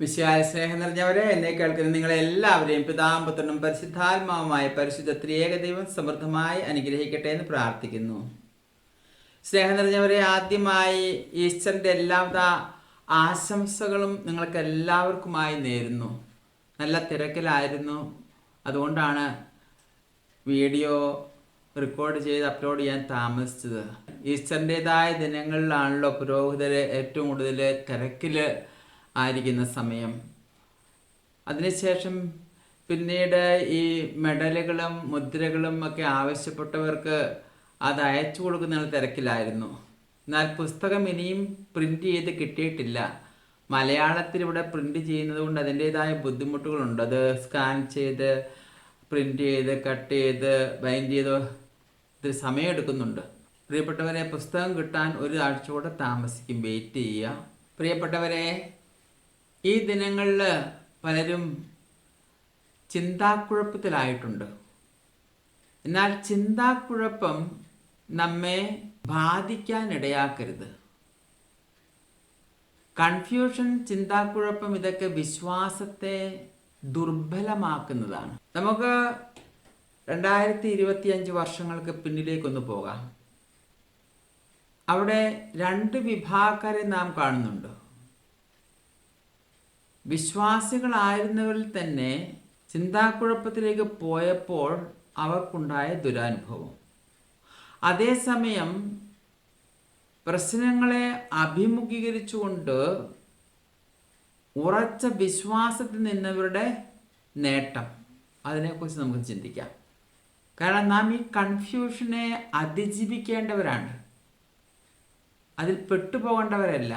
വിശാല സ്നേഹം നിറഞ്ഞവരെ, എന്നെ കേൾക്കുന്ന നിങ്ങളെല്ലാവരെയും പിതാവും പുത്രനും പരിശുദ്ധാത്മാവുമായ പരിശുദ്ധ ത്രിയേക ദൈവം സമൃദ്ധമായി അനുഗ്രഹിക്കട്ടെ എന്ന് പ്രാർത്ഥിക്കുന്നു. സ്നേഹം നിറഞ്ഞവരെ, ആദ്യമായി ഈസ്റ്ററിൻ്റെ എല്ലാവിധ ആശംസകളും നിങ്ങൾക്ക് എല്ലാവർക്കുമായി നേരുന്നു. നല്ല തിരക്കിലായിരുന്നു, അതുകൊണ്ടാണ് വീഡിയോ റെക്കോർഡ് ചെയ്ത് അപ്ലോഡ് ചെയ്യാൻ താമസിച്ചത്. ഈസ്റ്ററിൻ്റെതായ ദിനങ്ങളിലാണല്ലോ പുരോഹിതർ ഏറ്റവും കൂടുതൽ തിരക്കിൽ ആയിരിക്കുന്ന സമയം. അതിനുശേഷം പിന്നീട് ഈ മെഡലുകളും മുദ്രകളും ഒക്കെ ആവശ്യപ്പെട്ടവർക്ക് അത് അയച്ചു കൊടുക്കുന്ന തിരക്കിലായിരുന്നു. എന്നാൽ പുസ്തകം ഇനിയും പ്രിൻ്റ് ചെയ്ത് കിട്ടിയിട്ടില്ല. മലയാളത്തിൽ ഇവിടെ പ്രിൻ്റ് ചെയ്യുന്നത് കൊണ്ട് അതിൻ്റേതായ ബുദ്ധിമുട്ടുകളുണ്ട്. അത് സ്കാൻ ചെയ്ത് പ്രിൻ്റ് ചെയ്ത് കട്ട് ചെയ്ത് ബൈൻഡ് ചെയ്ത് ഇത്തിരി സമയമെടുക്കുന്നുണ്ട്. പ്രിയപ്പെട്ടവരെ, പുസ്തകം കിട്ടാൻ ഒരു ആഴ്ച കൂടെ താമസിക്കും, വെയിറ്റ് ചെയ്യുക. പ്രിയപ്പെട്ടവരെ, ഈ ദിനങ്ങളിൽ പലരും ചിന്താക്കുഴപ്പത്തിലായിട്ടുണ്ട്. എന്നാൽ ചിന്താക്കുഴപ്പം നമ്മെ ബാധിക്കാനിടയാക്കരുത്. കൺഫ്യൂഷൻ, ചിന്താക്കുഴപ്പം ഇതൊക്കെ വിശ്വാസത്തെ ദുർബലമാക്കുന്നതാണ്. നമുക്ക് 2025 വർഷങ്ങൾക്ക് പിന്നിലേക്കൊന്ന് പോകാം. അവിടെ 2 വിഭാഗക്കാരെ നാം കാണുന്നുണ്ട്. വിശ്വാസികളായിരുന്നവരിൽ തന്നെ ചിന്താക്കുഴപ്പത്തിലേക്ക് പോയപ്പോൾ അവർക്കുണ്ടായ ദുരനുഭവം. അതേസമയം പ്രശ്നങ്ങളെ അഭിമുഖീകരിച്ചുകൊണ്ട് ഉറച്ച വിശ്വാസത്തിൽ നിന്നവരുടെ നേട്ടം, അതിനെക്കുറിച്ച് നമുക്ക് ചിന്തിക്കാം. കാരണം നാം ഈ കൺഫ്യൂഷനെ അതിജീവിക്കേണ്ടവരാണ്, അതിൽ പെട്ടുപോകേണ്ടവരല്ല.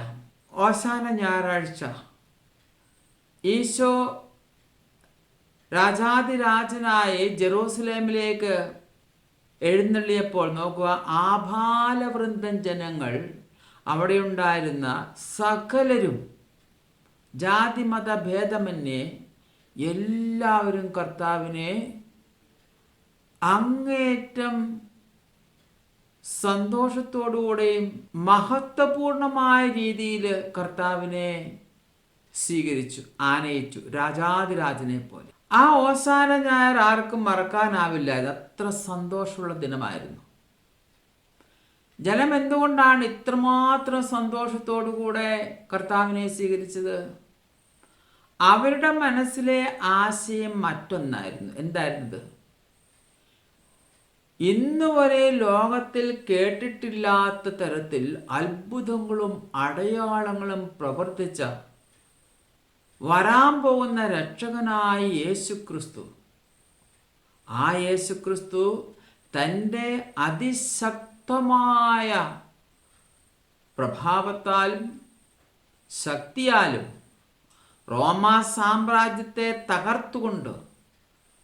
ഓശാന ഞായറാഴ്ച ഈശോ രാജാതിരാജനായി ജെറൂസലേമിലേക്ക് എഴുന്നള്ളിയപ്പോൾ നോക്കുക, ആഭാലവൃന്ദം ജനങ്ങൾ, അവിടെ ഉണ്ടായിരുന്ന സകലരും, ജാതിമത ഭേദമന്യേ എല്ലാവരും കർത്താവിനെ അങ്ങേറ്റം സന്തോഷത്തോടുകൂടെയും മഹത്വപൂർണമായ രീതിയിൽ കർത്താവിനെ സ്വീകരിച്ചു, ആനയിച്ചു, രാജാതിരാജനെ പോലെ. ആ ഓശാന ഞായർ ആർക്കും മറക്കാനാവില്ല. അത്ര സന്തോഷമുള്ള ദിനമായിരുന്നു. ജനം എന്തുകൊണ്ടാണ് ഇത്രമാത്രം സന്തോഷത്തോടുകൂടെ കർത്താവിനെ സ്വീകരിച്ചത്? അവരുടെ മനസ്സിലെ ആശയം മറ്റൊന്നായിരുന്നു. എന്തായിരുന്നത്? ഇന്നുവരെ ലോകത്തിൽ കേട്ടിട്ടില്ലാത്ത തരത്തിൽ അത്ഭുതങ്ങളും അടയാളങ്ങളും പ്രവർത്തിച്ച വരാൻ പോകുന്ന രക്ഷകനായ യേശുക്രിസ്തു, ആ യേശുക്രിസ്തു തൻ്റെ അതിശക്തമായ പ്രഭാവത്താലും ശക്തിയാലും റോമാ സാമ്രാജ്യത്തെ തകർത്തുകൊണ്ട്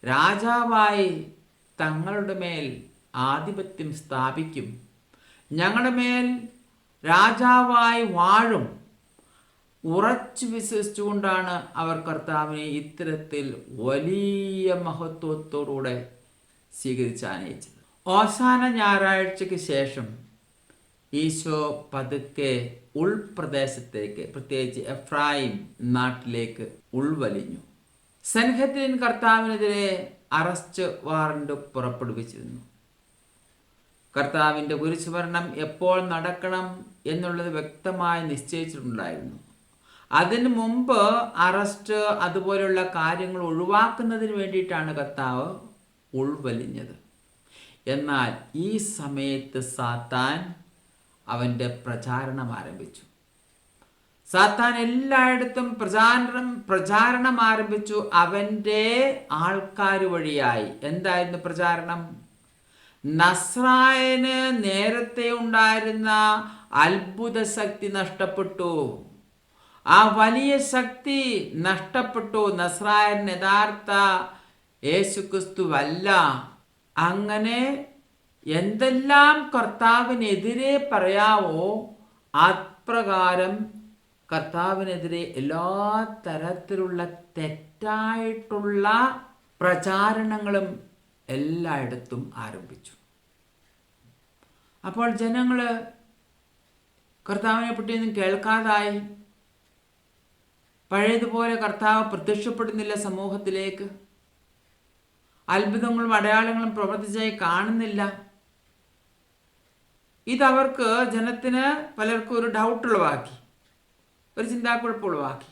രാജാവായി തങ്ങളുടെ മേൽ ആധിപത്യം സ്ഥാപിക്കും, ഞങ്ങളുടെ മേൽ രാജാവായി വാഴും, ഉറച്ചു വിശ്വസിച്ചുകൊണ്ടാണ് അവർ കർത്താവിനെ ഇത്തരത്തിൽ വലിയ മഹത്വത്തോടുകൂടെ സ്വീകരിച്ചാനയിച്ചത്. ഓശാന ഞായറാഴ്ചയ്ക്ക് ശേഷം ഈശോ പതുക്കെ ഉൾപ്രദേശത്തേക്ക്, പ്രത്യേകിച്ച് എഫ്രായിം നാട്ടിലേക്ക് ഉൾവലിഞ്ഞു. സൻഹദ്രീൻ കർത്താവിനെതിരെ അറസ്റ്റ് വാറണ്ട് പുറപ്പെടുവിച്ചിരുന്നു. കർത്താവിൻ്റെ കുരിശുമരണം എപ്പോൾ നടക്കണം എന്നുള്ളത് വ്യക്തമായി നിശ്ചയിച്ചിട്ടുണ്ടായിരുന്നു. അതിനു മുമ്പ് അറസ്റ്റ് അതുപോലുള്ള കാര്യങ്ങൾ ഒഴിവാക്കുന്നതിന് വേണ്ടിയിട്ടാണ് കർത്താവ് ഉൾവലിഞ്ഞത്. എന്നാൽ ഈ സമയത്ത് സാത്താൻ അവൻ്റെ പ്രചാരണം ആരംഭിച്ചു. സാത്താൻ എല്ലായിടത്തും പ്രചാരണം ആരംഭിച്ചു, അവൻ്റെ ആൾക്കാർ വഴിയായി. എന്തായിരുന്നു പ്രചാരണം? നസ്രായന് നേരത്തെ ഉണ്ടായിരുന്ന അത്ഭുത ശക്തി നഷ്ടപ്പെട്ടു. ആ വലിയ ശക്തി നഷ്ടപ്പെട്ടു. നസ്രായൻ യഥാർത്ഥ യേശുക്രിസ്തുവല്ല. അങ്ങനെ എന്തെല്ലാം കർത്താവിനെതിരെ പറയാവോ അപ്രകാരം കർത്താവിനെതിരെ എല്ലാ തരത്തിലുള്ള തെറ്റായിട്ടുള്ള പ്രചാരണങ്ങളും എല്ലായിടത്തും ആരംഭിച്ചു. അപ്പോൾ ജനങ്ങൾ കർത്താവിനെ പറ്റിയൊന്നും കേൾക്കാതായി. പഴയതുപോലെ കർത്താവ് പ്രത്യക്ഷപ്പെടുന്നില്ല സമൂഹത്തിലേക്ക്. അത്ഭുതങ്ങളും അടയാളങ്ങളും പ്രവർത്തിച്ചായി കാണുന്നില്ല. ഇതവർക്ക് ജനത്തിന് പലർക്കും ഒരു ഡൗട്ട് ഉളവാക്കി, ഒരു ചിന്താക്കുഴപ്പം ഉളവാക്കി.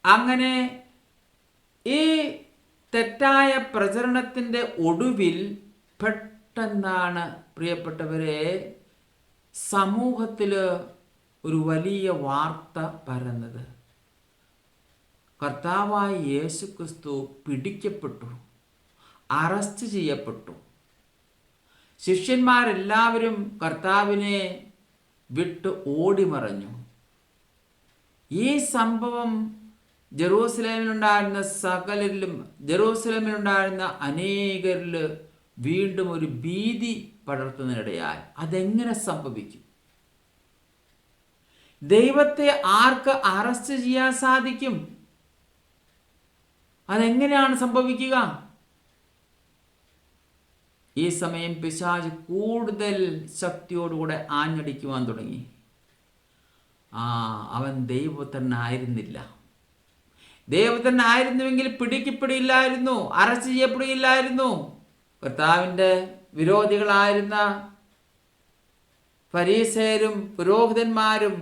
അങ്ങനെ ഈ തെറ്റായ പ്രചരണത്തിൻ്റെ ഒടുവിൽ പെട്ടെന്നാണ് പ്രിയപ്പെട്ടവരെ സമൂഹത്തിൽ ഒരു വലിയ വാർത്ത പരന്നത്. കർത്താവായ യേശുക്രിസ്തു പിടിക്കപ്പെട്ടു, അറസ്റ്റ് ചെയ്യപ്പെട്ടു. ശിഷ്യന്മാരെല്ലാവരും കർത്താവിനെ വിട്ട് ഓടിമറഞ്ഞു. ഈ സംഭവം ജെറൂസലേമിലുണ്ടായിരുന്ന അനേകരിൽ വീണ്ടും ഒരു ഭീതി പടർത്തുന്നതിനിടയായി. അതെങ്ങനെ സംഭവിക്കും? ദൈവത്തെ ആർക്ക് അറസ്റ്റ് ചെയ്യാൻ സാധിക്കും? അതെങ്ങനെയാണ് സംഭവിക്കുക? ഈ സമയം പിശാച് കൂടുതൽ ശക്തിയോടുകൂടെ ആഞ്ഞടിക്കുവാൻ തുടങ്ങി. അവൻ ദൈവത്തന്നായിരുന്നില്ല. ദൈവത്തന്നായിരുന്നുവെങ്കിൽ പിടിക്കപ്പെടില്ലായിരുന്നു, അറസ്റ്റ് ചെയ്യപ്പെടുകയില്ലായിരുന്നു. കർത്താവിൻ്റെ വിരോധികളായിരുന്ന ഫരീസയരും പുരോഹിതന്മാരും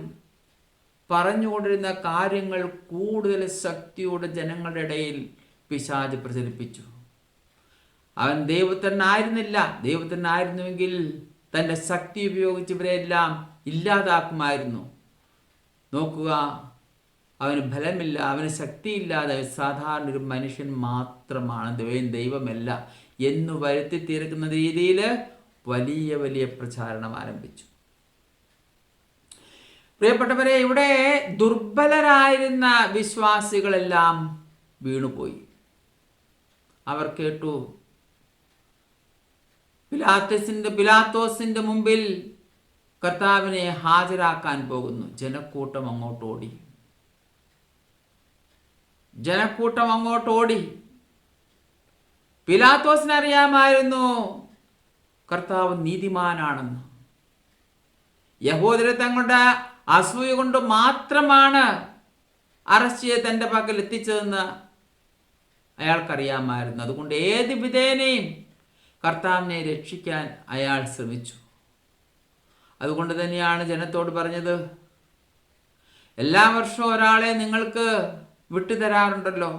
പറഞ്ഞുകൊണ്ടിരുന്ന കാര്യങ്ങൾ കൂടുതൽ ശക്തിയോടെ ജനങ്ങളുടെ ഇടയിൽ പിശാച് പ്രചരിപ്പിച്ചു. അവൻ ദൈവത്തന്നായിരുന്നില്ല. ദൈവത്തന്നായിരുന്നുവെങ്കിൽ തൻ്റെ ശക്തി ഉപയോഗിച്ച് ഇവരെല്ലാം ഇല്ലാതാക്കുമായിരുന്നു. നോക്കുക, അവന് ഫലമില്ല, അവന് ശക്തിയില്ലാതെ സാധാരണ ഒരു മനുഷ്യൻ മാത്രമാണ്, ദൈവമല്ല എന്ന് വരുത്തി തീർക്കുന്ന രീതിയിൽ വലിയ വലിയ പ്രചാരണം ആരംഭിച്ചു. പ്രിയപ്പെട്ടവരെ, ഇവിടെ ദുർബലരായിരുന്ന വിശ്വാസികളെല്ലാം വീണുപോയി. അവർ കേട്ടു, പിലാത്തോസിന്റെ മുമ്പിൽ കർത്താവിനെ ഹാജരാക്കാൻ പോകുന്നു. ജനക്കൂട്ടം അങ്ങോട്ടോടി. പിലാത്തോസിനറിയാമായിരുന്നു കർത്താവ് നീതിമാനാണെന്ന്. യഹൂദരെ തങ്ങളുടെ അസൂയ കൊണ്ട് മാത്രമാണ് അറസ്റ്റ് ചെയ്ത് തൻ്റെ പക്കൽ എത്തിച്ചതെന്ന് അയാൾക്കറിയാമായിരുന്നു. അതുകൊണ്ട് ഏത് വിധേനയും കർത്താവിനെ രക്ഷിക്കാൻ അയാൾ ശ്രമിച്ചു. അതുകൊണ്ട് തന്നെയാണ് ജനത്തോട് പറഞ്ഞത്, എല്ലാ വർഷവും ഒരാളെ നിങ്ങൾക്ക് വിട്ടുതരാറുണ്ടല്ലോ,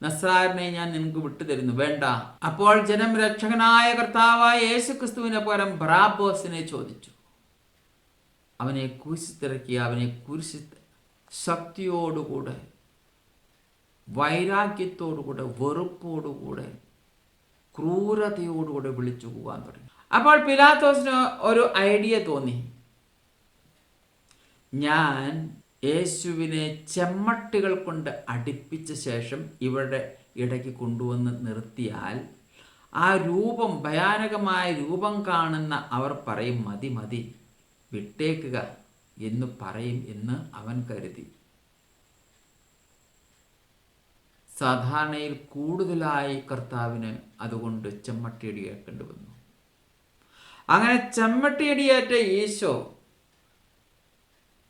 നസ്രായനെ ഞാൻ നിങ്ങൾക്ക് വിട്ടുതരുന്നു, വേണ്ട. അപ്പോൾ ജനം രക്ഷകനായ കർത്താവായ യേശുക്രിസ്തുവിനെ പകരം ബറാബോസിനെ ചോദിച്ചു. അവനെ കുരിശിത്തിറക്കി, അവനെ കുരിശി ശക്തിയോടുകൂടെ, വൈരാഗ്യത്തോടുകൂടെ, വെറുപ്പോടുകൂടെ, ക്രൂരതയോടുകൂടെ വിളിച്ചു പോകാൻ തുടങ്ങി. അപ്പോൾ പിലാത്തോസിന് ഒരു ഐഡിയ തോന്നി. ഞാൻ യേശുവിനെ ചെമ്മട്ടികൾ കൊണ്ട് അടുപ്പിച്ച ശേഷം ഇവരുടെ ഇടയ്ക്ക് കൊണ്ടുവന്ന് നിർത്തിയാൽ ആ രൂപം, ഭയാനകമായ രൂപം കാണുന്ന അവർ പറയും, മതി മതി, വിട്ടേക്കുക എന്ന് പറയും എന്ന് അവൻ കരുതി. സാധാരണയിൽ കൂടുതലായി കർത്താവിന് അതുകൊണ്ട് ചെമ്മട്ടിയടിയേക്കേണ്ടി വന്നു. അങ്ങനെ ചെമ്മട്ടിയടിയേറ്റ ഈശോ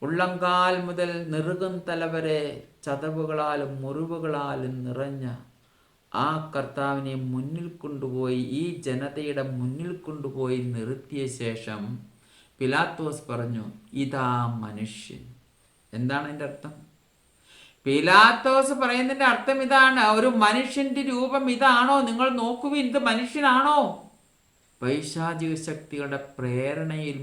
ഉള്ളംകാൽ മുതൽ നെറുകം തല വരെ ചതവുകളാലും മുറിവുകളാലും നിറഞ്ഞ ആ കർത്താവിനെ മുന്നിൽ കൊണ്ടുപോയി, ഈ ജനതയുടെ മുന്നിൽ കൊണ്ടുപോയി നിർത്തിയ ശേഷം പിലാത്തോസ് പറഞ്ഞു, ഇതാ മനുഷ്യൻ. എന്താണ് അതിൻ്റെ അർത്ഥം? പിലാത്തോസ് പറയുന്നതിൻ്റെ അർത്ഥം ഇതാണ്, ഒരു മനുഷ്യൻ്റെ രൂപം ഇതാണോ? നിങ്ങൾ നോക്കുവിൻ, ഇത് മനുഷ്യനാണോ? പൈശാചിക ശക്തികളുടെ പ്രേരണയിൽ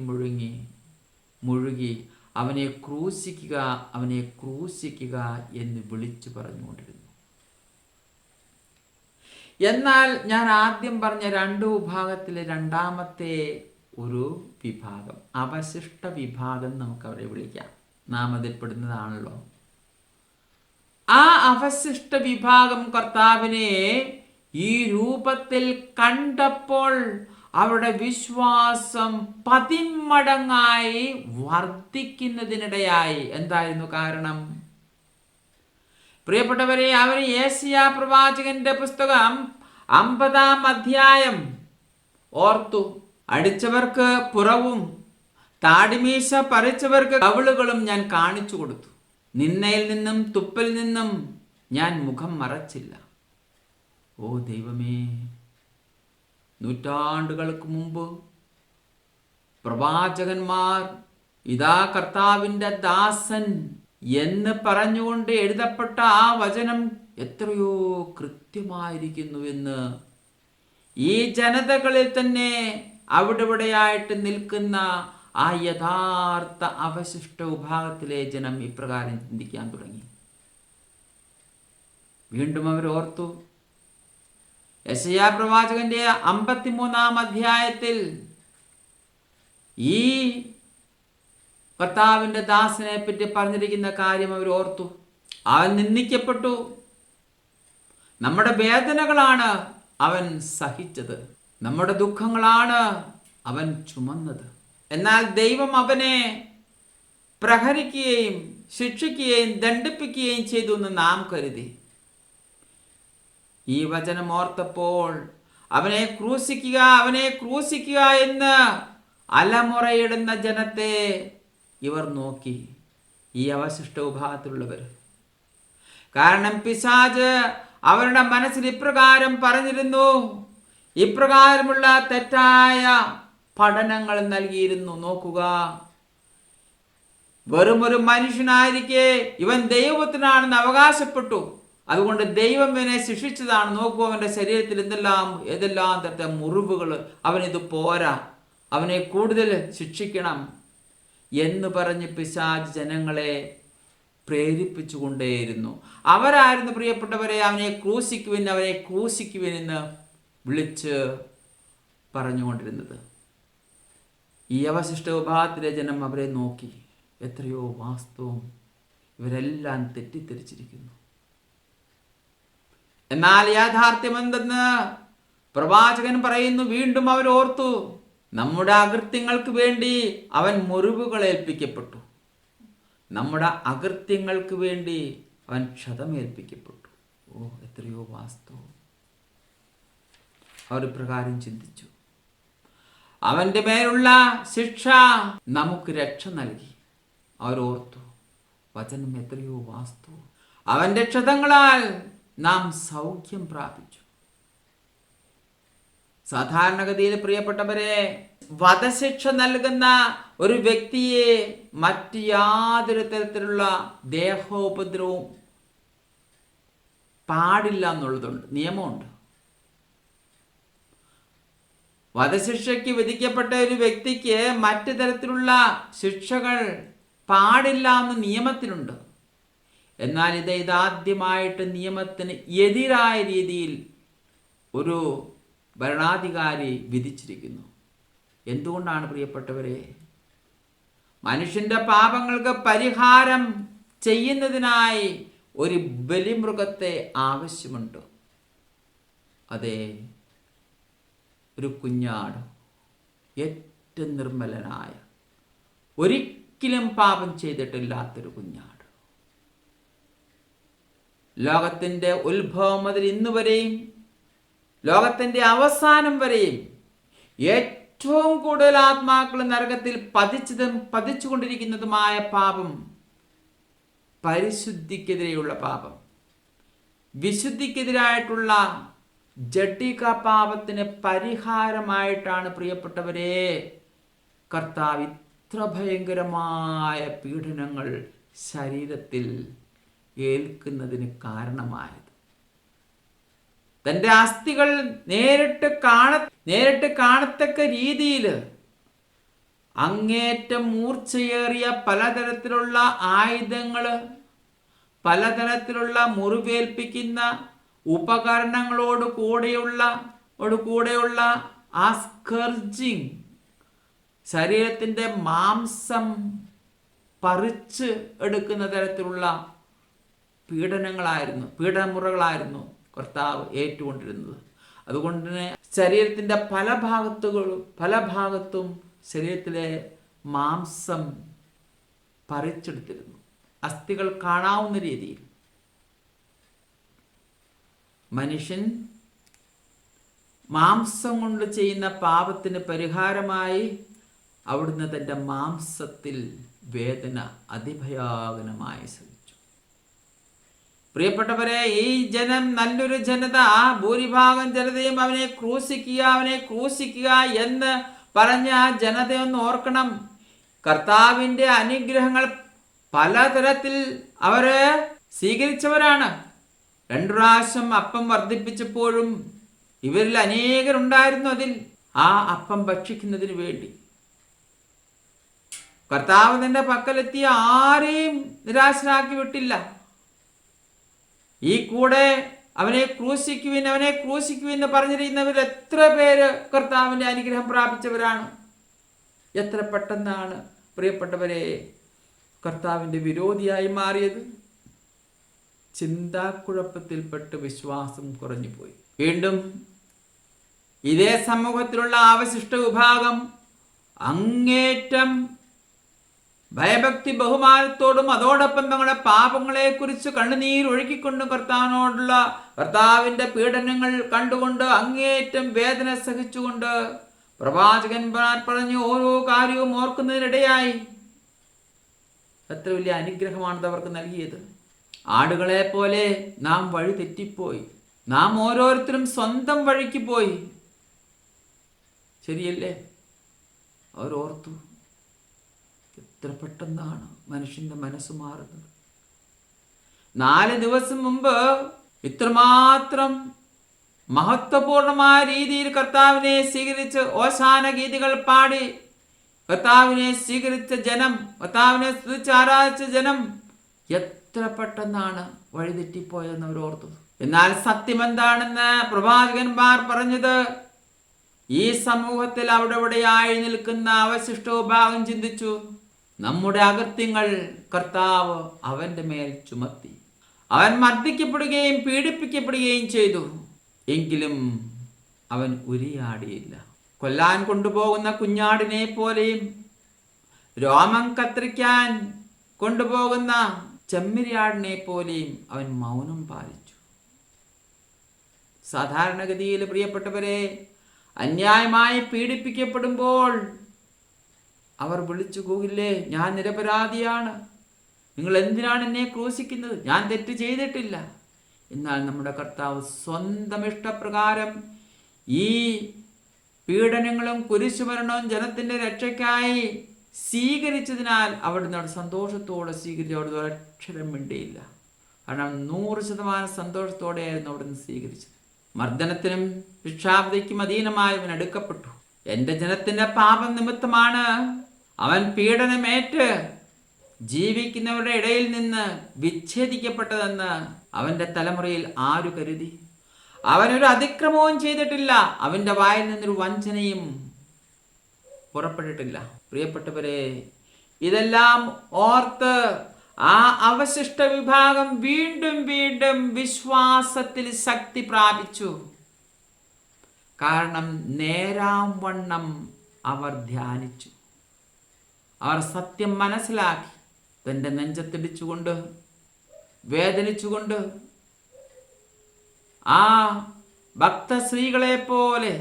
മുഴുകി അവനെ ക്രൂശിക്കുക, അവനെ ക്രൂശിക്കുക എന്ന് വിളിച്ചു പറഞ്ഞുകൊണ്ടിരുന്നു. എന്നാൽ ഞാൻ ആദ്യം പറഞ്ഞ രണ്ട് വിഭാഗത്തിലെ രണ്ടാമത്തെ ഒരു വിഭാഗം, അവശിഷ്ട വിഭാഗം നമുക്ക് അവരെ വിളിക്കാം, നാം അതിൽ പെടുന്നതാണല്ലോ. ആ അവശിഷ്ട വിഭാഗം കർത്താവിനെ ഈ രൂപത്തിൽ കണ്ടപ്പോൾ അവരുടെ വിശ്വാസം 10 മടങ്ങായി വർദ്ധിക്കുന്നതിനിടയായി. എന്തായിരുന്നു കാരണം? പ്രിയപ്പെട്ടവരെ, അവർ യേശയ്യാ പ്രവാചകന്റെ പുസ്തകം 50-ാം അധ്യായം ഓർത്തു. അടിച്ചവർക്ക് പുറവും താടിമീശ പറിച്ചവർക്ക് കവിളുകളും ഞാൻ കാണിച്ചു കൊടുത്തു. നിന്നയിൽ നിന്നും തുപ്പൽ നിന്നും ഞാൻ മുഖം മറച്ചില്ല. ഓ ദൈവമേ, നൂറ്റാണ്ടുകൾക്ക് മുമ്പ് പ്രവാചകന്മാർ ഇതാ കർത്താവിൻ്റെ ദാസൻ എന്ന് പറഞ്ഞുകൊണ്ട് എഴുതപ്പെട്ട ആ വചനം എത്രയോ കൃത്യമായിരിക്കുന്നുവെന്ന് ഈ ജനതകളിൽ തന്നെ അവിടെയായിട്ട് നിൽക്കുന്ന ആ യഥാർത്ഥ അവശിഷ്ട വിഭാഗത്തിലെ ജനം ഇപ്രകാരം ചിന്തിക്കാൻ തുടങ്ങി. വീണ്ടും അവർ ഓർത്തു, യെശയ്യാ പ്രവാചകന്റെ 53-ാം അധ്യായത്തിൽ ഈ കർത്താവിൻ്റെ ദാസനെ പറ്റി പറഞ്ഞിരിക്കുന്ന കാര്യം അവർ ഓർത്തു. അവൻ നിന്ദിക്കപ്പെട്ടു, നമ്മുടെ വേദനകളാണ് അവൻ സഹിച്ചത്, നമ്മുടെ ദുഃഖങ്ങളാണ് അവൻ ചുമന്നത്. എന്നാൽ ദൈവം അവനെ പ്രഹരിക്കുകയും ശിക്ഷിക്കുകയും ദണ്ഡിപ്പിക്കുകയും ചെയ്തു എന്ന് നാം കരുതി. ഈ വചനം ഓർത്തപ്പോൾ അവനെ ക്രൂശിക്കുക, അവനെ ക്രൂശിക്കുക എന്ന് അലമുറയിടുന്ന ജനത്തെ ഇവർ നോക്കി, ഈ അവശിഷ്ട വിഭാഗത്തിലുള്ളവർ. കാരണം പിശാച് അവരുടെ മനസ്സിൽ ഇപ്രകാരം പറഞ്ഞിരുന്നു, ഇപ്രകാരമുള്ള തെറ്റായ പഠനങ്ങൾ നൽകിയിരുന്നു. നോക്കുക, വെറുമൊരു മനുഷ്യനായിരിക്കെ ഇവൻ ദൈവത്തിനാണെന്ന് അവകാശപ്പെട്ടു, അതുകൊണ്ട് ദൈവം ഇവനെ ശിക്ഷിച്ചതാണ്. നോക്കൂ, അവൻ്റെ ശരീരത്തിൽ ഏതെല്ലാം തരത്തെ മുറിവുകൾ, അവനിത് പോരാ, അവനെ കൂടുതൽ ശിക്ഷിക്കണം എന്ന് പറഞ്ഞ് പിശാച് ജനങ്ങളെ പ്രേരിപ്പിച്ചുകൊണ്ടേയിരുന്നു. അവരായിരുന്നു പ്രിയപ്പെട്ടവരെ അവനെ ക്രൂശിക്കുവിൻ, അവനെ ക്രൂശിക്കുവിൻ എന്ന് വിളിച്ച് പറഞ്ഞുകൊണ്ടിരുന്നത്. ഈ അവശിഷ്ട വിഭാഗത്തിലെ ജനം അവരെ നോക്കി, എത്രയോ വാസ്തവം, ഇവരെല്ലാം തെറ്റിദ്ധരിച്ചിരിക്കുന്നു. എന്നാൽ യാഥാർത്ഥ്യം എന്തെന്ന് പ്രവാചകൻ പറയുന്നു. വീണ്ടും അവർ ഓർത്തു, നമ്മുടെ അകൃത്യങ്ങൾക്ക് വേണ്ടി അവൻ മുറിവുകൾ ഏൽപ്പിക്കപ്പെട്ടു, നമ്മുടെ അകൃത്യങ്ങൾക്ക് വേണ്ടി അവൻ ക്ഷതമേൽപ്പിക്കപ്പെട്ടു. ഓ, എത്രയോ വാസ്തവം. അവർ പ്രകാരം ചിന്തിച്ചു. അവൻ്റെ മേലുള്ള ശിക്ഷ നമുക്ക് രക്ഷ നൽകി. അവരോർത്തു, വചനം എത്രയോ വാസ്തവം. അവൻ്റെ ക്ഷതങ്ങളാൽ നാം സൗഖ്യം പ്രാപിച്ചു. സാധാരണഗതിയിൽ പ്രിയപ്പെട്ടവരെ, വധശിക്ഷ നൽകുന്ന ഒരു വ്യക്തിയെ മറ്റ് യാതൊരു തരത്തിലുള്ള ദേഹോപദ്രവവും പാടില്ല എന്നുള്ളതുണ്ട്, നിയമമുണ്ട്. വധശിക്ഷയ്ക്ക് വിധിക്കപ്പെട്ട ഒരു വ്യക്തിക്ക് മറ്റു തരത്തിലുള്ള ശിക്ഷകൾ പാടില്ല എന്ന് നിയമത്തിലുണ്ട്. എന്നാൽ ഇതാദ്യമായിട്ട് നിയമത്തിന് എതിരായ രീതിയിൽ ഒരു ഭരണാധികാരി വിധിച്ചിരിക്കുന്നു. എന്തുകൊണ്ടാണ് പ്രിയപ്പെട്ടവരെ? മനുഷ്യന്റെ പാപങ്ങൾക്ക് പരിഹാരം ചെയ്യുന്നതിനായി ഒരു ബലിമൃഗത്തെ ആവശ്യമുണ്ട്. അതെ, ഒരു കുഞ്ഞാട്, ഏറ്റവും നിർമ്മലനായ, ഒരിക്കലും പാപം ചെയ്തിട്ടില്ലാത്തൊരു കുഞ്ഞാട്. ലോകത്തിൻ്റെ ഉത്ഭവം മുതൽ ഇന്ന് വരെയും ലോകത്തിൻ്റെ അവസാനം വരെയും ഏറ്റവും കൂടുതൽ ആത്മാക്കൾ നരകത്തിൽ പതിച്ചുകൊണ്ടിരിക്കുന്നതുമായ പാപം പരിശുദ്ധിക്കെതിരെയുള്ള പാപം, വിശുദ്ധിക്കെതിരായിട്ടുള്ള ജഡിക പാപത്തിന് പരിഹാരമായിട്ടാണ് പ്രിയപ്പെട്ടവരെ കർത്താവ് ഇത്ര ഭയങ്കരമായ പീഡനങ്ങൾ ശരീരത്തിൽ ഏൽക്കുന്നതിന് കാരണമായത്. തൻ്റെ അസ്ഥികൾ നേരിട്ട് കാണത്തക്ക രീതിയിൽ അങ്ങേറ്റം മൂർച്ചയേറിയ പലതരത്തിലുള്ള ആയുധങ്ങൾ, പലതരത്തിലുള്ള മുറിവേൽപ്പിക്കുന്ന ഉപകരണങ്ങളോട് കൂടെയുള്ള ആ സ്കർജിങ്, ശരീരത്തിൻ്റെ മാംസം പറിച്ച് എടുക്കുന്ന തരത്തിലുള്ള പീഡനമുറകളായിരുന്നു കർത്താവ് ഏറ്റുകൊണ്ടിരുന്നത്. അതുകൊണ്ട് തന്നെ ശരീരത്തിൻ്റെ പല ഭാഗത്തും ശരീരത്തിലെ മാംസം പറിച്ചെടുത്തിരുന്നു, അസ്ഥികൾ കാണാവുന്ന രീതിയിൽ. മനുഷ്യൻ മാംസം കൊണ്ട് ചെയ്യുന്ന പാപത്തിന് പരിഹാരമായി അവിടുന്ന് തൻ്റെ മാംസത്തിൽ വേദന അതിഭയാനകമായി സഹിച്ചു. പ്രിയപ്പെട്ടവരെ, ഈ ജനം നല്ലൊരു ജനത, ഭൂരിഭാഗം ജനതയും അവനെ ക്രൂശിക്കുക എന്ന് പറഞ്ഞ ആ ജനതയൊന്ന് ഓർക്കണം. കർത്താവിൻ്റെ അനുഗ്രഹങ്ങൾ പലതരത്തിൽ അവര് സ്വീകരിച്ചവരാണ്. 2 പ്രാവശ്യം അപ്പം വർദ്ധിപ്പിച്ചപ്പോഴും ഇവരിൽ അനേകരുണ്ടായിരുന്നു അതിൽ ആ അപ്പം ഭക്ഷിക്കുന്നതിന് വേണ്ടി. കർത്താവ് തന്റെ പക്കലെത്തിയ ആരെയും നിരാശരാക്കി വിട്ടില്ല. ഈ കൂടെ അവനെ ക്രൂശിക്കുവിൻ എന്ന് പറഞ്ഞിരിക്കുന്നവരിൽ എത്ര പേര് കർത്താവിൻ്റെ അനുഗ്രഹം പ്രാപിച്ചവരാണ്. എത്ര പെട്ടെന്നാണ് പ്രിയപ്പെട്ടവരെ കർത്താവിൻ്റെ വിരോധിയായി മാറിയത്. ചിന്താക്കുഴപ്പത്തിൽപ്പെട്ട് വിശ്വാസം കുറഞ്ഞു പോയി. വീണ്ടും ഇതേ സമൂഹത്തിലുള്ള അവശിഷ്ട വിഭാഗം അങ്ങേറ്റം ഭയഭക്തി ബഹുമാനത്തോടും അതോടൊപ്പം തങ്ങളുടെ പാപങ്ങളെക്കുറിച്ച് കണ്ണുനീരൊഴുക്കിക്കൊണ്ടും കർത്താവിൻ്റെ പീഡനങ്ങൾ കണ്ടുകൊണ്ട് അങ്ങേറ്റം വേദന സഹിച്ചുകൊണ്ട് പ്രവാചകന്മാർ പറഞ്ഞു ഓരോ കാര്യവും ഓർക്കുന്നതിനിടയായി. എത്ര വലിയ അനുഗ്രഹമാണത് അവർക്ക് നൽകിയത്. ആടുകളെ പോലെ നാം വഴി തെറ്റിപ്പോയി. നാം ഓരോരുത്തരും സ്വന്തം വഴിക്ക് പോയി. ശരിയല്ലേ? അവരോർത്തു, എത്ര പെട്ടെന്നാണ് മനുഷ്യന്റെ മനസ്സ് മാറുന്നത്. 4 ദിവസം മുമ്പ് ഇത്രമാത്രം മഹത്വപൂർണമായ രീതിയിൽ കർത്താവിനെ സ്വീകരിച്ച് ഓശാന ഗീതികൾ പാടി കർത്താവിനെ സ്വീകരിച്ച ജനം, കർത്താവിനെ സ്തുതിച്ച് ആരാധിച്ച ജനം എത്ര പെട്ടെന്നാണ് വഴിതെറ്റിപ്പോയെന്ന് അവർ ഓർത്തു. എന്നാൽ സത്യം എന്താണെന്ന് പ്രവാചകന്മാർ പറഞ്ഞത്, ഈ സമൂഹത്തിൽ അവിടെ നിൽക്കുന്ന അവശിഷ്ട വിഭാഗം ചിന്തിച്ചു, നമ്മുടെ അകൃത്യങ്ങൾ കർത്താവ് അവന്റെ മേൽ ചുമത്തി. അവൻ മർദ്ദിക്കപ്പെടുകയും പീഡിപ്പിക്കപ്പെടുകയും ചെയ്തു. എങ്കിലും അവൻ ഉരിയാടിയില്ല. കൊല്ലാൻ കൊണ്ടുപോകുന്ന കുഞ്ഞാടിനെ പോലെയും രോമം കത്തിരിക്കാൻ കൊണ്ടുപോകുന്ന ചെമ്മരിയാടിനെ പോലെയും അവൻ മൗനം പാലിച്ചു. സാധാരണഗതിയിൽ പ്രിയപ്പെട്ടവരെ, അന്യായമായി പീഡിപ്പിക്കപ്പെടുമ്പോൾ അവർ വിളിച്ചു പോകില്ലേ, ഞാൻ നിരപരാധിയാണ്, നിങ്ങൾ എന്തിനാണ് എന്നെ ക്രൂശിക്കുന്നത്, ഞാൻ തെറ്റ് ചെയ്തിട്ടില്ല. എന്നാൽ നമ്മുടെ കർത്താവ് സ്വന്തം ഇഷ്ടപ്രകാരം ഈ പീഡനങ്ങളും കുരിശുമരണവും ജനത്തിൻ്റെ രക്ഷയ്ക്കായി സ്വീകരിച്ചതിനാൽ അവിടുന്ന് സന്തോഷത്തോടെ സ്വീകരിച്ചു. അവിടുന്ന് ഒരക്ഷരം മിണ്ടിയില്ല. കാരണം 100% സന്തോഷത്തോടെയായിരുന്നു അവിടുന്ന് സ്വീകരിച്ചത്. മർദ്ദനത്തിനും ശിക്ഷാവിധിക്കും അധീനമായവൻ എടുക്കപ്പെട്ടു. എൻ്റെ ജനത്തിൻ്റെ പാപം നിമിത്തമാണ് അവൻ പീഡനമേറ്റ് ജീവിക്കുന്നവരുടെ ഇടയിൽ നിന്ന് വിച്ഛേദിക്കപ്പെട്ടതെന്ന് അവൻ്റെ തലമുറയിൽ ആരു കരുതി? അവനൊരു അതിക്രമവും ചെയ്തിട്ടില്ല, അവൻ്റെ വായിൽ നിന്നൊരു വഞ്ചനയും പുറപ്പെട്ടിട്ടില്ല. പ്രിയപ്പെട്ടവരെ, ഇതെല്ലാം ഓർത്ത് ആ അവശിഷ്ട വിഭാഗം വീണ്ടും വിശ്വാസത്തിൽ ശക്തി പ്രാപിച്ചു. കാരണം നേരാം വണ്ണം അവർ ധ്യാനിച്ചു. അവർ സത്യം മനസ്സിലാക്കി. തൻ്റെ നെഞ്ചത്തിടിച്ചുകൊണ്ട് വേദനിച്ചുകൊണ്ട് ആ ഭക്തസ്ത്രീകളെ പോലെ,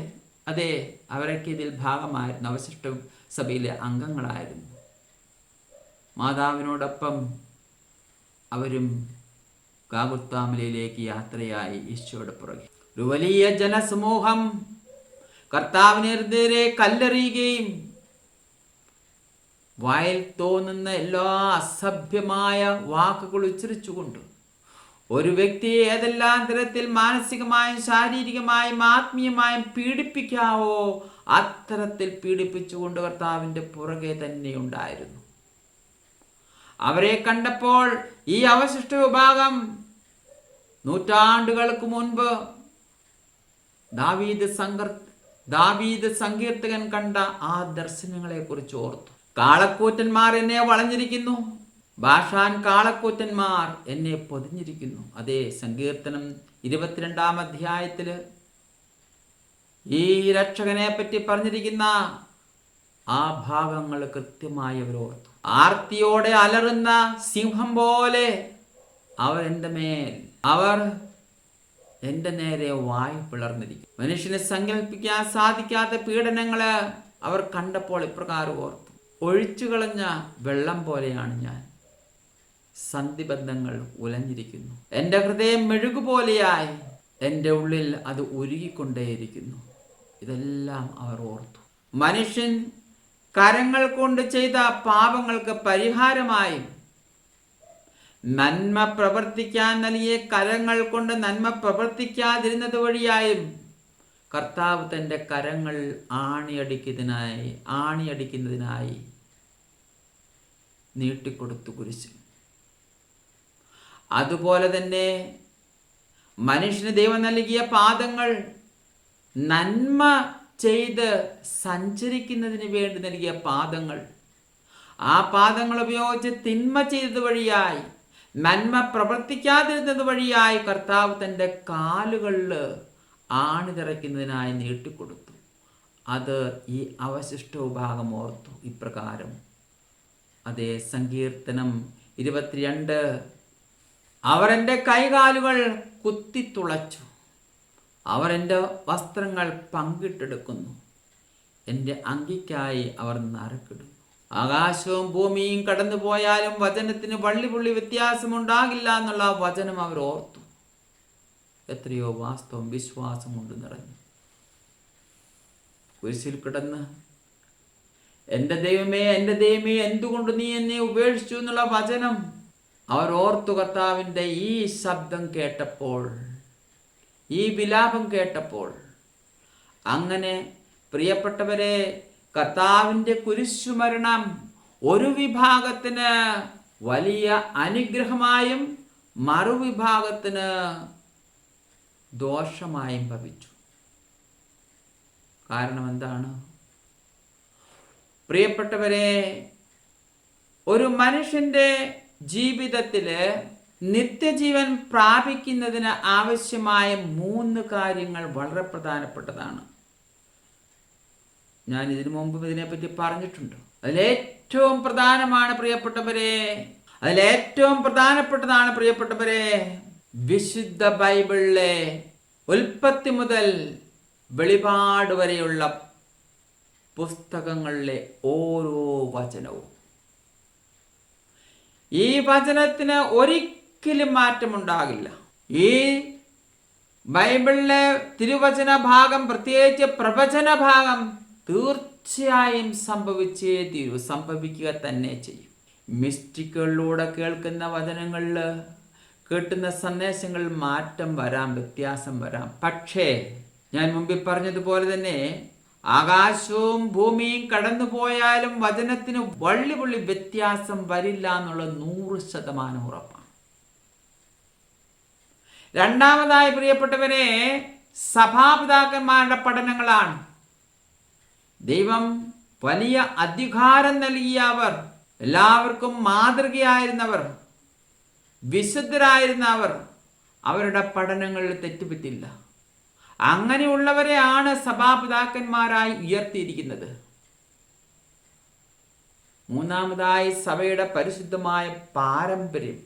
അതെ, അവരൊക്കെ ഇതിൽ ഭാഗമായിരുന്നു, അവശിഷ്ട സഭയിലെ അംഗങ്ങളായിരുന്നു. മാതാവിനോടൊപ്പം അവരും ഗാഗുൽത്താമലയിലേക്ക് യാത്രയായി ഈശോയുടെ പുറകെ. ഒരു വലിയ ജനസമൂഹം കർത്താവിനെതിരെ കല്ലെറിയുകയും വായിൽ തോന്നുന്ന എല്ലാ അസഭ്യമായ വാക്കുകൾ ഉച്ചരിച്ചുകൊണ്ട് ഒരു വ്യക്തിയെ ഏതെല്ലാം തരത്തിൽ മാനസികമായും ശാരീരികമായും ആത്മീയമായും പീഡിപ്പിക്കാവോ അത്തരത്തിൽ പീഡിപ്പിച്ചുകൊണ്ട് കർത്താവിൻ്റെ പുറകെ തന്നെ ഉണ്ടായിരുന്നു. അവരെ കണ്ടപ്പോൾ ഈ അവശിഷ്ട വിഭാഗം നൂറ്റാണ്ടുകൾക്ക് മുൻപ് ദാവീദ് സങ്കീർത്തകൻ കണ്ട ആ ദർശനങ്ങളെ കുറിച്ച് ഓർത്തു. കാളക്കൂറ്റന്മാർ എന്നെ വളഞ്ഞിരിക്കുന്നു, ബാഷാൻ കാളക്കൂറ്റന്മാർ എന്നെ പൊതിഞ്ഞിരിക്കുന്നു. അതേ, സങ്കീർത്തനം 22-ാം അധ്യായത്തിൽ ഈ രക്ഷകനെ പറ്റി പറഞ്ഞിരിക്കുന്ന ആ ഭാഗങ്ങൾ കൃത്യമായി അവർ ഓർത്തു. ആർത്തിയോടെ അലറുന്ന സിംഹം പോലെ അവർ എൻ്റെ നേരെ വായ് പിളർന്നിരിക്കും. മനുഷ്യനെ സങ്കല്പിക്കാൻ സാധിക്കാത്ത പീഡനങ്ങള് അവർ കണ്ടപ്പോൾ ഇപ്രകാരം ഓർത്തു, ഒഴിച്ചു കളഞ്ഞ വെള്ളം പോലെയാണ് ഞാൻ, സന്ധിബന്ധങ്ങൾ ഉലഞ്ഞിരിക്കുന്നു. എൻ്റെ ഹൃദയം മെഴുകുപോലെയായി എൻ്റെ ഉള്ളിൽ അത് ഉരുകിക്കൊണ്ടേയിരിക്കുന്നു. ഇതെല്ലാം അവർ ഓർത്തു. മനുഷ്യൻ കരങ്ങൾ കൊണ്ട് ചെയ്ത പാപങ്ങൾക്ക് പരിഹാരമായി നന്മ പ്രവർത്തിക്കാൻ നൽകിയ കരങ്ങൾ കൊണ്ട് നന്മ പ്രവർത്തിക്കാതിരുന്നത് വഴിയായും കർത്താവ് തൻ്റെ കരങ്ങൾ ആണിയടിക്കുന്നതിനായി നീട്ടിക്കൊടുത്തു കുരിശിൽ. അതുപോലെ തന്നെ മനുഷ്യന് ദൈവം നൽകിയ പാദങ്ങൾ നന്മ ചെയ്ത് സഞ്ചരിക്കുന്നതിന് വേണ്ടി നൽകിയ പാദങ്ങൾ, ആ പാദങ്ങൾ ഉപയോഗിച്ച് തിന്മ ചെയ്തത് വഴിയായി, നന്മ പ്രവർത്തിക്കാതിരുന്നത് വഴിയായി കർത്താവ് തൻ്റെ കാലുകളിൽ ആണിതറയ്ക്കുന്നതിനായി നീട്ടിക്കൊടുത്തു. അത് ഈ അവശിഷ്ട ഭാഗം ഓർത്തു ഇപ്രകാരം. അതേ സങ്കീർത്തനം 22, അവർ എൻ്റെ കൈകാലുകൾ കുത്തിത്തുളച്ചു, അവർ എൻ്റെ വസ്ത്രങ്ങൾ പങ്കിട്ടെടുക്കുന്നു, എൻ്റെ അങ്കിക്കായി അവർ നറുക്കിടുന്നു. ആകാശവും ഭൂമിയും കടന്നു പോയാലും വചനത്തിന് വള്ളിപുള്ളി വ്യത്യാസമുണ്ടാകില്ല എന്നുള്ള വചനം അവർ ഓർത്തു. എത്രയോ വാസ്തവം വിശ്വാസം കൊണ്ട് നിറഞ്ഞു. കുരിശിൽ കിടന്ന് എൻ്റെ ദൈവമേ എന്തുകൊണ്ട് നീ എന്നെ ഉപേക്ഷിച്ചു എന്നുള്ള വചനം അവർ ഓർത്തു. കർത്താവിൻ്റെ ഈ ശബ്ദം കേട്ടപ്പോൾ, ഈ വിലാപം കേട്ടപ്പോൾ, അങ്ങനെ പ്രിയപ്പെട്ടവരെ, കർത്താവിൻ്റെ കുരിശുമരണം ഒരു വിഭാഗത്തിന് വലിയ അനുഗ്രഹമായും മറുവിഭാഗത്തിന് ദോഷമായും ഭവിച്ചു. കാരണം എന്താണ്? പ്രിയപ്പെട്ടവരെ, ഒരു മനുഷ്യൻ്റെ ജീവിതത്തിൽ നിത്യജീവൻ പ്രാപിക്കുന്നതിന് ആവശ്യമായ 3 കാര്യങ്ങൾ വളരെ പ്രധാനപ്പെട്ടതാണ്. ഞാൻ ഇതിനു മുമ്പ് ഇതിനെപ്പറ്റി പറഞ്ഞിട്ടുണ്ട്. അതിലേറ്റവും പ്രധാനമാണ് പ്രിയപ്പെട്ടവരെ, വിശുദ്ധ ബൈബിളിലെ ഉൽപ്പത്തി മുതൽ വെളിപാട് വരെയുള്ള പുസ്തകങ്ങളിലെ ഓരോ വചനവും. ഈ വചനത്തിന് ഒരിക്കലും മാറ്റമുണ്ടാകില്ല. ഈ ബൈബിളിലെ തിരുവചന ഭാഗം, പ്രത്യേകിച്ച് പ്രവചന ഭാഗം, തീർച്ചയായും സംഭവിക്കുക തന്നെ ചെയ്യും. മിസ്റ്റിക്കുകളിലൂടെ കേൾക്കുന്ന വചനങ്ങളിൽ കേട്ടുന്ന സന്ദേശങ്ങൾ മാറ്റം വരാം, വ്യത്യാസം വരാം. പക്ഷേ ഞാൻ മുമ്പിൽ പറഞ്ഞതുപോലെ തന്നെ ആകാശവും ഭൂമിയും കടന്നു പോയാലും വചനത്തിന് വള്ളിപുള്ളി വ്യത്യാസം വരില്ല എന്നുള്ളത് 100% ഉറപ്പാണ്. രണ്ടാമതായി പ്രിയപ്പെട്ടവരെ, സഭാപിതാക്കന്മാരുടെ പഠനങ്ങളാണ്. ദൈവം വലിയ അധികാരം നൽകിയവർ, എല്ലാവർക്കും മാതൃകയായിരുന്നവർ, വിശുദ്ധരായിരുന്നവർ, അവരുടെ പഠനങ്ങളിൽ തെറ്റുപറ്റില്ല. അങ്ങനെയുള്ളവരെയാണ് സഭാപിതാക്കന്മാരായി ഉയർത്തിയിരിക്കുന്നത്. മൂന്നാമതായി സഭയുടെ പരിശുദ്ധമായ പാരമ്പര്യം.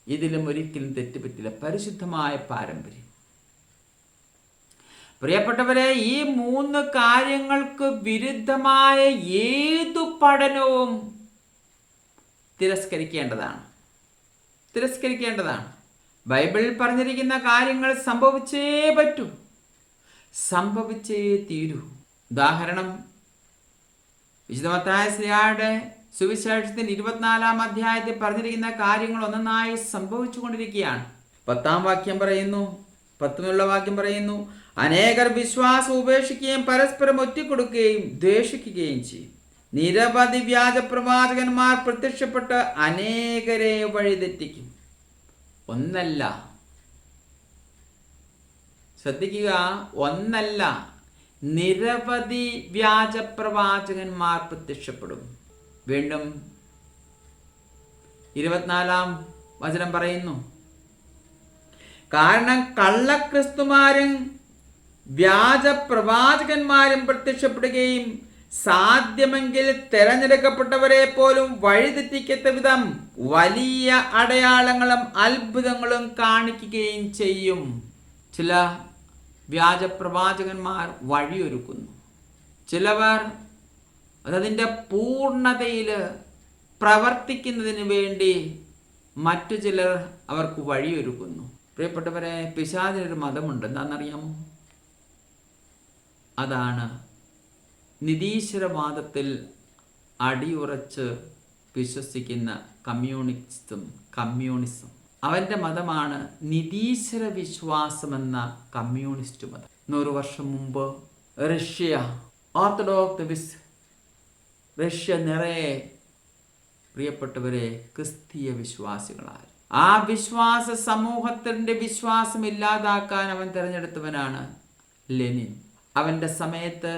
ഇതിലും ഒരിക്കലും തെറ്റുപറ്റില്ല. പരിശുദ്ധമായ പാരമ്പര്യം. പ്രിയപ്പെട്ടവരെ, ഈ 3 കാര്യങ്ങൾക്ക് വിരുദ്ധമായ ഏതു പഠനവും തിരസ്കരിക്കേണ്ടതാണ്. ബൈബിളിൽ പറഞ്ഞിരിക്കുന്ന കാര്യങ്ങൾ സംഭവിച്ചേ പറ്റൂ, സംഭവിച്ചേ തീരൂ. ഉദാഹരണം, വിശുദ്ധ മത്തായി ശ്ലീഹായുടെ സുവിശേഷത്തിൽ 24-ാം അധ്യായത്തിൽ പറഞ്ഞിരിക്കുന്ന കാര്യങ്ങൾ ഒന്നൊന്നായി സംഭവിച്ചു കൊണ്ടിരിക്കുകയാണ്. 10-ാം വാക്യം പറയുന്നു, 10-ാം വാക്യം പറയുന്നു, അനേകർ വിശ്വാസം ഉപേക്ഷിക്കുകയും പരസ്പരം ഒറ്റിക്കൊടുക്കുകയും ദ്വേഷിക്കുകയും ചെയ്യും. നിരവധി വ്യാജ പ്രവാചകന്മാർ പ്രത്യക്ഷപ്പെട്ട് അനേകരെ വഴിതെറ്റിക്കും. ഒന്നല്ല, ശ്രദ്ധിക്കുക, ഒന്നല്ല, നിരവധി വ്യാജ പ്രവാചകന്മാർ പ്രത്യക്ഷപ്പെടും. വീണ്ടും 24-ാം വചനം പറയുന്നു, കാരണം കള്ളക്രിസ്തുമാരും വ്യാജ പ്രവാചകന്മാരും പ്രത്യക്ഷപ്പെടുകയും സാധ്യമെങ്കിൽ തെരഞ്ഞെടുക്കപ്പെട്ടവരെ പോലും വഴിതെറ്റിക്കത്ത വിധം വലിയ അടയാളങ്ങളും അത്ഭുതങ്ങളും കാണിക്കുകയും ചെയ്യും. ചില വ്യാജ പ്രവാചകന്മാർ വഴിയൊരുക്കുന്നു. ചിലവർ അതതിൻ്റെ പൂർണ്ണതയിൽ പ്രവർത്തിക്കുന്നതിന് വേണ്ടി മറ്റു ചിലർ അവർക്ക് വഴിയൊരുക്കുന്നു. പ്രിയപ്പെട്ടവരെ, പിശാചിനൊരു മതമുണ്ട്. എന്താണെന്നറിയാമോ? അതാണ് നിരീശ്വരവാദത്തിൽ അടിയുറച്ച് വിശ്വസിക്കുന്ന കമ്മ്യൂണിസം. അവൻ്റെ മതമാണ് നിരീശ്വര വിശ്വാസമെന്ന കമ്മ്യൂണിസ്റ്റ് മതം. 100 വർഷം മുമ്പ് റഷ്യ നിറയെ പ്രിയപ്പെട്ടവരെ ക്രിസ്തീയ വിശ്വാസികളായി. ആ വിശ്വാസ സമൂഹത്തിൻ്റെ വിശ്വാസം ഇല്ലാതാക്കാൻ അവൻ തിരഞ്ഞെടുത്തവനാണ് ലെനിൻ. അവൻ്റെ സമയത്ത്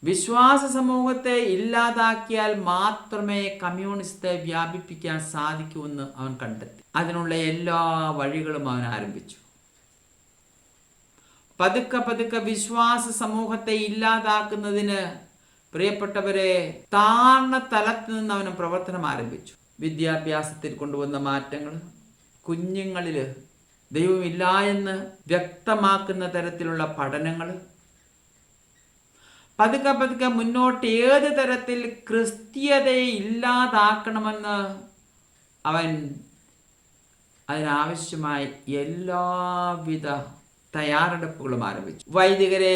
വിശ്വാസ സമൂഹത്തെ ഇല്ലാതാക്കിയാൽ മാത്രമേ കമ്മ്യൂണിസത്തെ വ്യാപിപ്പിക്കാൻ സാധിക്കൂവെന്ന് അവൻ കണ്ടെത്തി. അതിനുള്ള എല്ലാ വഴികളും അവൻ ആരംഭിച്ചു. പതുക്കെ വിശ്വാസ സമൂഹത്തെ ഇല്ലാതാക്കുന്നതിന് പ്രിയപ്പെട്ടവരെ താഴ്ന്ന തലത്തിൽ നിന്ന് അവൻ പ്രവർത്തനം ആരംഭിച്ചു. വിദ്യാഭ്യാസത്തിൽ കൊണ്ടുവന്ന മാറ്റങ്ങൾ, കുഞ്ഞുങ്ങളിൽ ദൈവമില്ല എന്ന് വ്യക്തമാക്കുന്ന തരത്തിലുള്ള പഠനങ്ങൾ, പതുക്കെ മുന്നോട്ട് ഏത് തരത്തിൽ ക്രിസ്തീയതയെ ഇല്ലാതാക്കണമെന്ന് അവൻ അതിനാവശ്യമായ എല്ലാവിധ തയ്യാറെടുപ്പുകളും ആരംഭിച്ചു. വൈദികരെ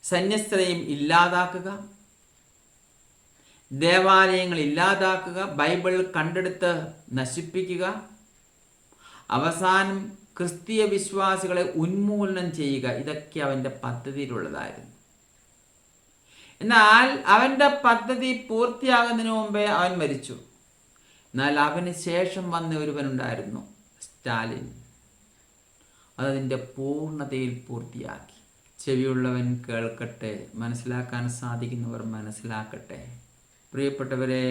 സന്യസ്തരെയും ഇല്ലാതാക്കുക, ദേവാലയങ്ങൾ ഇല്ലാതാക്കുക, ബൈബിൾ കണ്ടെടുത്ത് നശിപ്പിക്കുക, അവസാനം ക്രിസ്തീയ വിശ്വാസികളെ ഉന്മൂലനം ചെയ്യുക. ഇതൊക്കെ അവൻ്റെ പദ്ധതിയിലുള്ളതായിരുന്നു. എന്നാൽ അവൻ്റെ പദ്ധതി പൂർത്തിയാകുന്നതിന് മുമ്പേ അവൻ മരിച്ചു. എന്നാൽ അവന് ശേഷം വന്ന ഒരുവനുണ്ടായിരുന്നു, സ്റ്റാലിൻ. അതതിൻ്റെ പൂർണ്ണതയിൽ പൂർത്തിയാക്കി. ചെവിയുള്ളവൻ കേൾക്കട്ടെ, മനസ്സിലാക്കാൻ സാധിക്കുന്നവർ മനസ്സിലാക്കട്ടെ. പ്രിയപ്പെട്ടവരെ,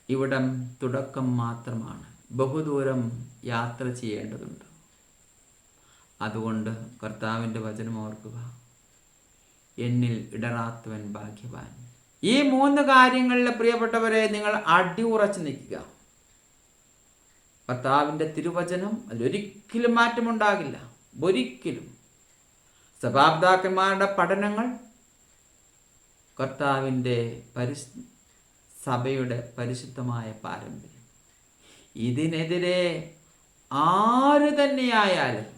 ഇവിടം തുടക്കം മാത്രമാണ്. ബഹുദൂരം യാത്ര ചെയ്യേണ്ടതുണ്ട്. അതുകൊണ്ട് കർത്താവിൻ്റെ വചനം ഓർക്കുക, എന്നിൽ ഇടറാത്തവൻ ഭാഗ്യവാൻ. ഈ 3 കാര്യങ്ങളിൽ പ്രിയപ്പെട്ടവരെ നിങ്ങൾ അടിയുറച്ച് നിൽക്കുക. കർത്താവിൻ്റെ തിരുവചനം, അതിലൊരിക്കലും മാറ്റമുണ്ടാകില്ല, ഒരിക്കലും. സഭാപിതാക്കന്മാരുടെ പഠനങ്ങൾ, കർത്താവിൻ്റെ സഭയുടെ പരിശുദ്ധമായ പാരമ്പര്യം. ഇതിനെതിരെ ആര് തന്നെയായാലും,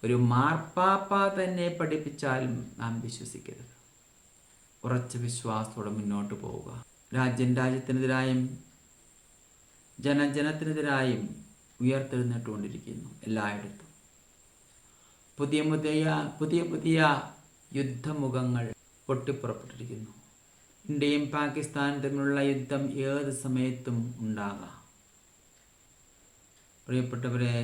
ഒരു മാർപ്പാപ്പ തന്നെ പഠിപ്പിച്ചാലും നാം വിശ്വസിക്കരുത്. ഉറച്ച വിശ്വാസത്തോടെ മുന്നോട്ട് പോവുക. രാജ്യത്തിനെതിരായും ജനത്തിനെതിരായും ഉയർത്തെഴുന്നേറ്റുകൊണ്ടിരിക്കുന്നു എല്ലായിടത്തും. പുതിയ യുദ്ധമുഖങ്ങൾ പൊട്ടിപ്പുറപ്പെട്ടിരിക്കുന്നു. ഇന്ത്യയും പാകിസ്ഥാനും തമ്മിലുള്ള യുദ്ധം ഏത് സമയത്തും ഉണ്ടാകാം. പ്രിയപ്പെട്ടവരെ,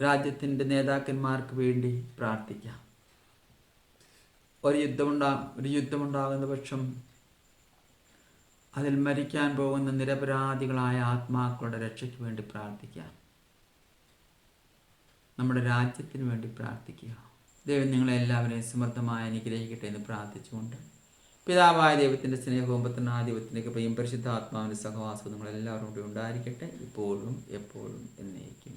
രാജ്യത്തിൻ്റെ നേതാക്കന്മാർക്ക് വേണ്ടി പ്രാർത്ഥിക്കാം. ഒരു യുദ്ധമുണ്ടാകുന്ന പക്ഷം അതിൽ മരിക്കാൻ പോകുന്ന നിരപരാധികളായ ആത്മാക്കളുടെ രക്ഷയ്ക്ക് വേണ്ടി പ്രാർത്ഥിക്കാം. നമ്മുടെ രാജ്യത്തിന് വേണ്ടി പ്രാർത്ഥിക്കുക. ദൈവം നിങ്ങളെല്ലാവരെയും സമൃദ്ധമായി അനുഗ്രഹിക്കട്ടെ എന്ന് പ്രാർത്ഥിച്ചുകൊണ്ട്, പിതാവായ ദൈവത്തിൻ്റെ സ്നേഹവും പുത്രനായ ദൈവത്തിൻ്റെ കൃപയും പരിശുദ്ധാത്മാവിൻ്റെ സഹവാസവും നിങ്ങളെല്ലാവരും കൂടി ഉണ്ടായിരിക്കട്ടെ, ഇപ്പോഴും എപ്പോഴും എന്നേക്കും.